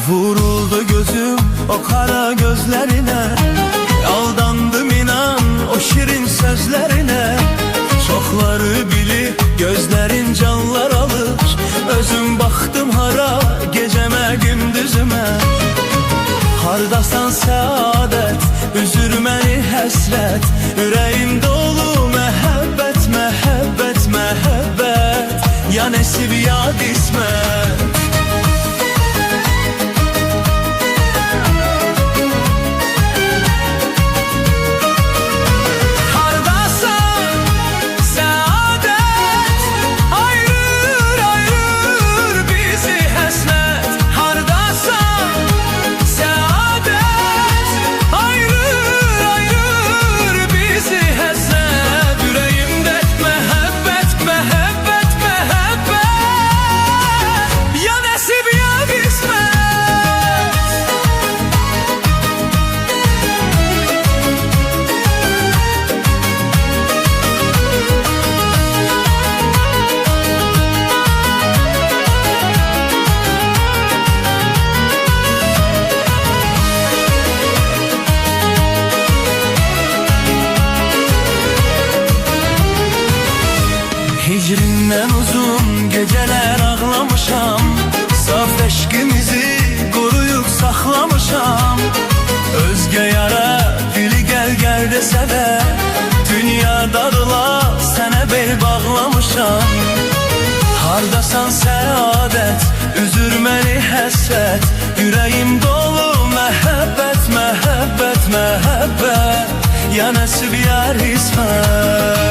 Vuruldu gözüm o kara gözlerine, aldandım inan o şirin sözlerine. Çoxları bilir gözlerin canlar alır, özüm baktım hara geceme gündüzüme. Hardasan saadet, üzür məni həsrət, ürəyim dolu məhəbbət, məhəbbət, məhəbbət, ya nəsib ya qismət. Hicrindən uzun geceler ağlamışam, saf eşkimizi koruyup saxlamışam. Özge yara dili gel desə də, dünya darla sənə bel bağlamışam. Hardasan səadət, üzür məni həsrət, ürəyim dolu məhəbbət, məhəbbət, məhəbbət, ya nəsib ya qismət.